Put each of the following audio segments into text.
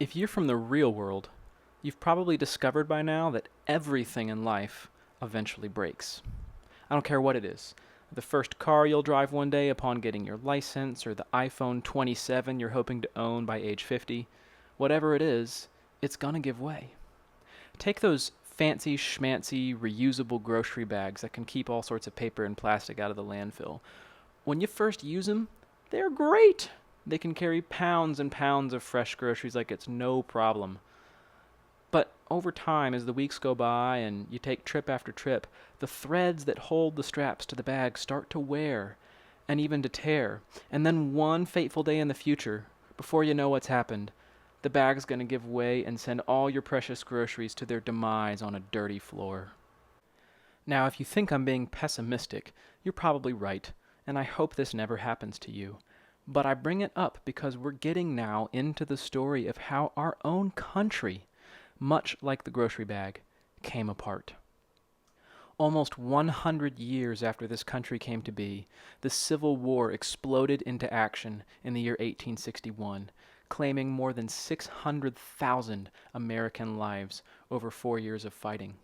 If you're from the real world, you've probably discovered by now that everything in life eventually breaks. I don't care what it is. The first car you'll drive one day upon getting your license, or the iPhone 27 you're hoping to own by age 50. Whatever it is, it's gonna give way. Take those fancy schmancy reusable grocery bags that can keep all sorts of paper and plastic out of the landfill. When you first use them, they're great. They can carry pounds and pounds of fresh groceries like it's no problem. But over time, as the weeks go by and you take trip after trip, the threads that hold the straps to the bag start to wear and even to tear. And then one fateful day in the future, before you know what's happened, the bag's going to give way and send all your precious groceries to their demise on a dirty floor. Now, if you think I'm being pessimistic, you're probably right, and I hope this never happens to you. But I bring it up because we're getting now into the story of how our own country, much like the grocery bag, came apart. Almost 100 years after this country came to be, the Civil War exploded into action in the year 1861, claiming more than 600,000 American lives over 4 years of fighting.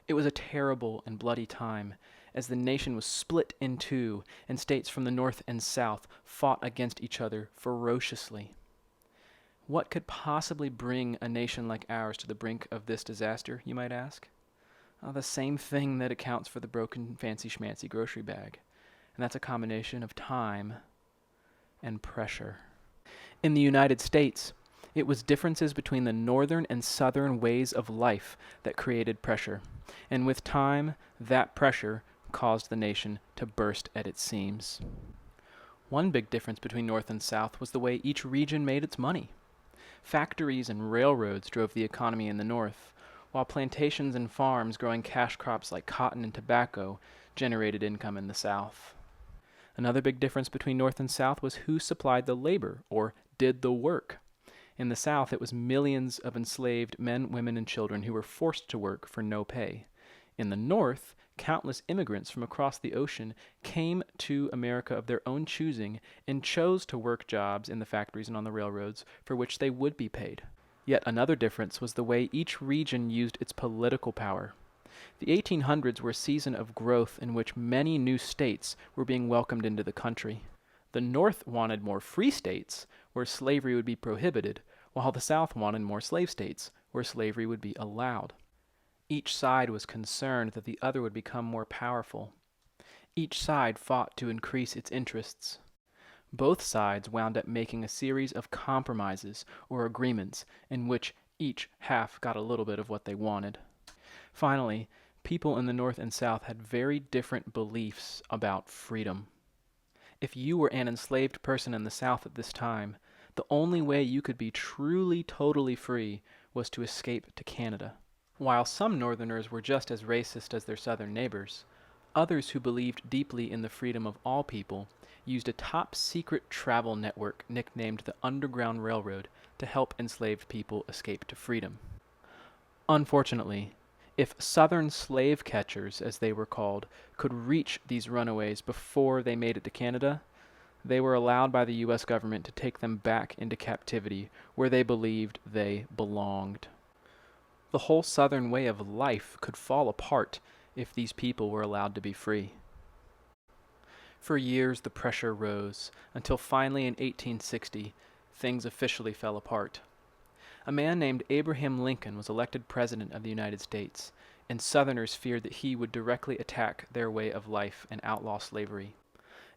It was a terrible and bloody time, as the nation was split in two, and states from the North and South fought against each other ferociously. What could possibly bring a nation like ours to the brink of this disaster, you might ask? The same thing that accounts for the broken fancy schmancy grocery bag, and that's a combination of time and pressure. In the United States, it was differences between the northern and southern ways of life that created pressure, and with time, that pressure caused the nation to burst at its seams. One big difference between North and South was the way each region made its money. Factories and railroads drove the economy in the North, while plantations and farms growing cash crops like cotton and tobacco generated income in the South. Another big difference between North and South was who supplied the labor, or did the work. In the South, it was millions of enslaved men, women, and children who were forced to work for no pay. In the North, countless immigrants from across the ocean came to America of their own choosing and chose to work jobs in the factories and on the railroads for which they would be paid. Yet another difference was the way each region used its political power. The 1800s were a season of growth in which many new states were being welcomed into the country. The North wanted more free states, where slavery would be prohibited, while the South wanted more slave states, where slavery would be allowed. Each side was concerned that the other would become more powerful. Each side fought to increase its interests. Both sides wound up making a series of compromises or agreements in which each half got a little bit of what they wanted. Finally, people in the North and South had very different beliefs about freedom. If you were an enslaved person in the South at this time, the only way you could be truly, totally free was to escape to Canada. While some Northerners were just as racist as their Southern neighbors, others who believed deeply in the freedom of all people used a top-secret travel network nicknamed the Underground Railroad to help enslaved people escape to freedom. Unfortunately, if Southern slave catchers, as they were called, could reach these runaways before they made it to Canada, they were allowed by the U.S. government to take them back into captivity where they believed they belonged. The whole Southern way of life could fall apart if these people were allowed to be free. For years the pressure rose, until finally in 1860 things officially fell apart. A man named Abraham Lincoln was elected President of the United States, and Southerners feared that he would directly attack their way of life and outlaw slavery.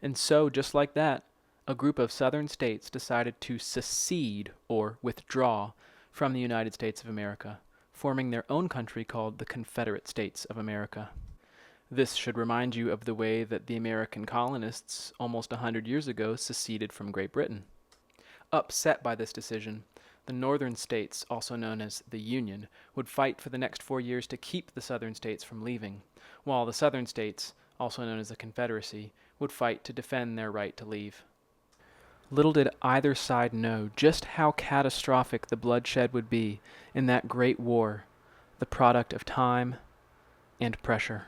And so, just like that, a group of Southern states decided to secede, or withdraw, from the United States of America, forming their own country called the Confederate States of America. This should remind you of the way that the American colonists, almost 100 years ago, seceded from Great Britain. Upset by this decision, the northern states, also known as the Union, would fight for the next 4 years to keep the southern states from leaving, while the southern states, also known as the Confederacy, would fight to defend their right to leave. Little did either side know just how catastrophic the bloodshed would be in that great war, the product of time and pressure.